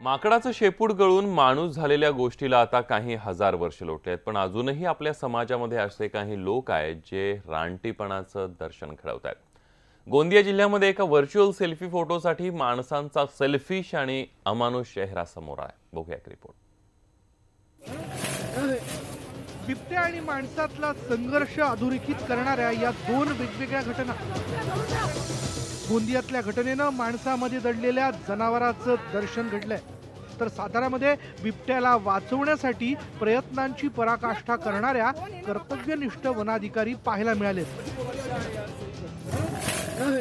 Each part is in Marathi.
माकडाचं शेपूट गळून माणूस झालेल्या गोष्टीला आता काही हजार वर्ष लोटले आहेत, पण अजूनही आपल्या समाजामध्ये असे काही लोक आहेत जे रानटीपणाचं दर्शन घडवत आहेत. गोंदिया जिल्ह्यामध्ये एका व्हर्च्युअल सेल्फी फोटोसाठी माणसांचा सेल्फिश आणि अमानुष चेहरा समोर आहे. बघूया एक रिपोर्ट. बिबट्या आणि माणसातला संघर्ष अधोरेखित करणाऱ्या या दोन वेगवेगळ्या घटना. गोंदियातल्या घटनेनं माणसामध्ये दडलेल्या जनावरांचं दर्शन घडलंय, तर साताऱ्यामध्ये बिबट्याला वाचवण्यासाठी प्रयत्नांची पराकाष्ठा करणाऱ्या कर्तव्यनिष्ठ वनाधिकारी पाहायला मिळाले.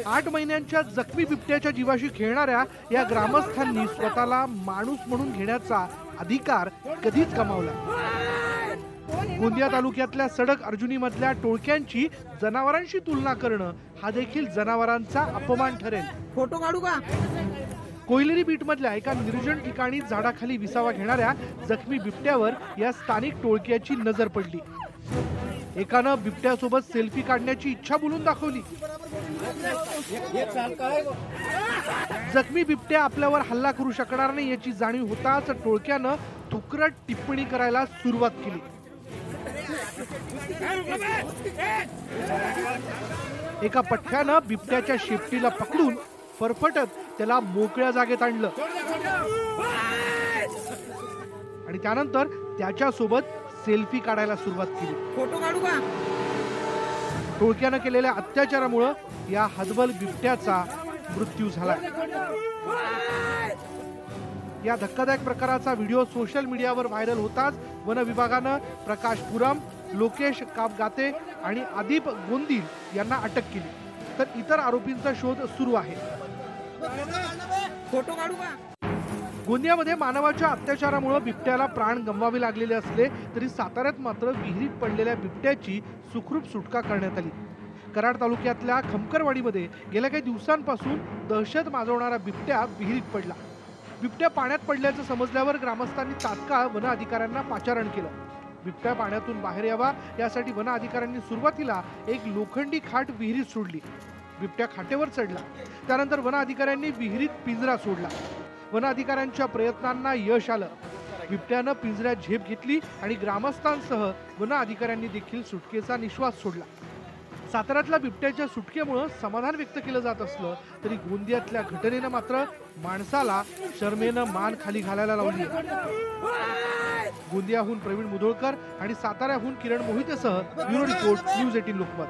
8 महिन्यांच्या जखमी बिबट्याच्या जीवाशी खेळणाऱ्या या ग्रामस्थांनी स्वतःला माणूस म्हणून घेण्याचा अधिकार कधीच गमावला. गोंदिया तालुक्यातल्या सडक अर्जुनी मधल्या टोळक्यांची जनावरांशी तुलना करणं हा देखील जनावरांचा अपमान ठरेल. फोटो काढू का? कोयलेरी बीट मधल्या एका निर्जन ठिकाणी झाडाखाली विसावा घेणाऱ्या जखमी बिबट्यावर या स्थानिक टोळक्याची नजर पडली. एकानं बिबट्यासोबत सेल्फी काढण्याची इच्छा बोलून दाखवली. जखमी बिबट्या आपल्यावर हल्ला करू शकणार नाही याची जाणीव होताच टोळक्यानं तुकरट टिप्पणी करायला सुरुवात केली. एका पठ्यानं बिबट्याच्या शेपटीला पकडून फरफटत त्याला मोकळ्या जागेत आणलं आणि त्यानंतर त्याच्यासोबत सेल्फी काढायला सुरुवात केली. फोटो काढू का? टोळक्यानं केलेल्या अत्याचारामुळे या हतबल बिबट्याचा मृत्यू झाला. या धक्कादायक प्रकाराचा व्हिडिओ सोशल मीडियावर व्हायरल होताच वन विभागानं प्रकाश पुरम, लोकेश कापगाते आणि आदिप गोंदील यांना अटक केली, तर इतर आरोपींचा शोध सुरू आहे. फोटो काढू का? गोंदियामध्ये मानवाच्या अत्याचारामुळे बिबट्याला प्राण गमवावे लागलेले असले तरी साताऱ्यात मात्र विहिरीत पडलेल्या बिबट्याची सुखरूप सुटका करण्यात आली. कराड तालुक्यातल्या खमकरवाडीमध्ये गेल्या काही दिवसांपासून दहशत माजवणारा बिबट्या विहिरीत पडला. बिबट्या पाण्यात पडल्याचं समजल्यावर ग्रामस्थांनी तात्काळ वन अधिकाऱ्यांना पाचारण केलं. बिबट्या पाण्यातून बाहेर यावा यासाठी वन अधिकाऱ्यांनी सुरुवातीला एक लोखंडी खाट विहिरीत सोडली. बिबट्या खाटेवर चढला. त्यानंतर वन अधिकाऱ्यांनी विहिरीत पिंजरा सोडला. वन अधिकाऱ्यांच्या प्रयत्नांना यश आलं. बिबट्यानं पिंजऱ्यात झेप घेतली आणि ग्रामस्थांसह वन अधिकाऱ्यांनी देखील सुटकेचा निश्वास सोडला. साताऱ्यातल्या बिबट्याच्या सुटकेमुळे समाधान व्यक्त केलं जात असलं तरी गोंदियातल्या घटनेनं मात्र माणसाला शर्मेनं मान खाली घालायला लावली. गोंदियाहून प्रवीण मुधोळकर आणि साताऱ्याहून किरण मोहितेसह ब्युरो रिपोर्ट, न्यूज 18 लोकमत.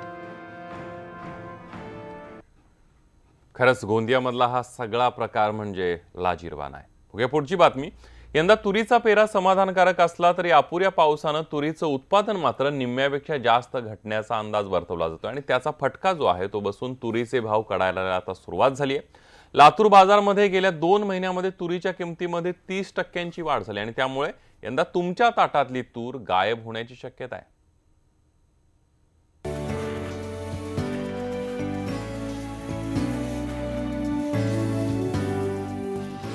खरंच गोंदियामधला हा सगळा प्रकार म्हणजे लाजिरवाणा आहे. बघूया पुढची बातमी. यंदा तुरीचा पेरा समाधानकारक असला तरी अपुऱ्या पावसानं तुरीचं उत्पादन मात्र निम्म्यापेक्षा जास्त घटण्याचा अंदाज वर्तवला जातो आणि त्याचा फटका जो आहे तो बसून तुरीचे भाव कडायला आता सुरुवात झाली आहे. लातूर बाजारमध्ये गेल्या 2 महिन्यामध्ये तुरीच्या किमतीमध्ये 30% वाढ झाली आणि त्यामुळे यंदा तुमच्या ताटातली तूर गायब होण्याची शक्यता आहे.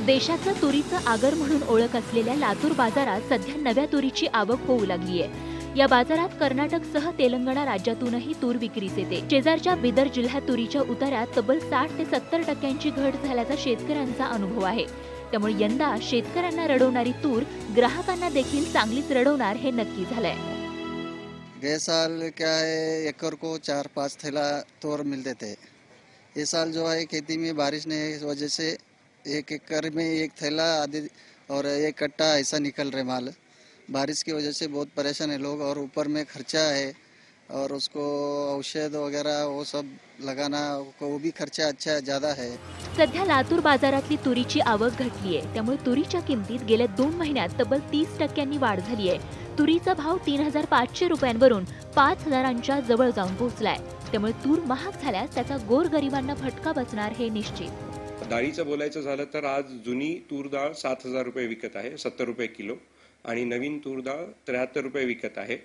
देशाचं तुरीचं आगर म्हणून ओळख असलेल्या लातूर बाजारात सध्या नव्या तुरीची आवक होऊ लागली आहे. या बाजारात कर्नाटकसह तेलंगणा राज्यातूनही तूर विक्रीस येते. शेजारच्या बिदर जिल्ह्यात तुरीच्या उतार्यात तब्बल 60 ते 70% घट झाल्याचा शेतकऱ्यांचा अनुभव आहे. त्यामुळे यंदा शेतकऱ्यांना रडवणारी तूर ग्राहकांना देखील चांगलीच रडवणार हे नक्की झालंय. गए साल क्या है, एकड़ को 4-5 थैला तोर मिलते थे. इस साल जो है खेती में बारिश नहीं है, इस वजह से 1 एकड़ में 1 थैला आधे और 1 कट्टा ऐसा निकल रहे माल. बारिश की वजह से बहुत परेशान है लोग और ऊपर में खर्चा है और उसको औषध वगैरह वो सब लगाना वो भी खर्चा अच्छा ज़्यादा है. सध्या लातूर बाजारातली तुरीची आवक घटली आहे. त्यामुळे तुरीच्या किमतीत गेल्या 2 महिन्यात तब्बल 30% वाढ झाली आहे. तुरीचा भाव 3,500 रुपयांवरून 5,000च्या जवळ जाऊन पोहोचलाय. त्यामुळे तूर महाग झाल्यास त्याचा गोरगरिबांना फटका बसणार हे निश्चित. डाळीचं बोलायचं झालं तर आज जुनी तूर डाळ 7,000 रुपये विकत आहे, 70 रुपये किलो, आणि नवीन तूर डाळ 73 रुपये विकत आहे.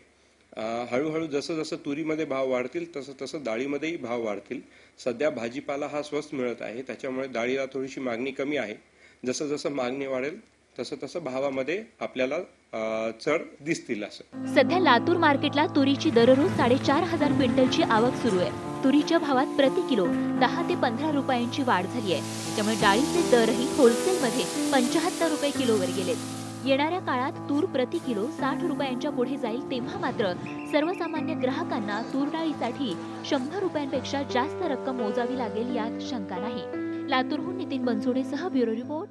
हळूहळू जसं जसं तुरीमध्ये भाव वाढतील तसं तसं डाळीमध्येही भाव वाढतील. सध्या भाजीपाला हा स्वस्त मिळत आहे, त्याच्यामुळे डाळीला थोडीशी मागणी कमी आहे. जसं जसं मागणी वाढेल तसं तसं भावामध्ये आपल्याला चढ दिसतील असं. सध्या लातूर मार्केटला तुरीची दररोज 4,500 क्विंटलची आवक सुरू आहे. तुरीच्या भावात प्रति किलो 10 ते 15 रुपयांची वाढ झाली आहे. त्यामुळे डाळीचे दरही होलसेलमध्ये 75 रुपये किलोवर गेलेत. येणाऱ्या काळात तूर प्रति किलो 60 रुपयांच्या पुढे जाईल, तेव्हा मात्र सर्वसामान्य ग्राहकांना तूर डाळीसाठी 100 रुपयांपेक्षा जास्त रक्कम मोजावी लागेल यात शंका नाही. लातूरहून नितीन बनसोडेसह ब्युरो रिपोर्ट.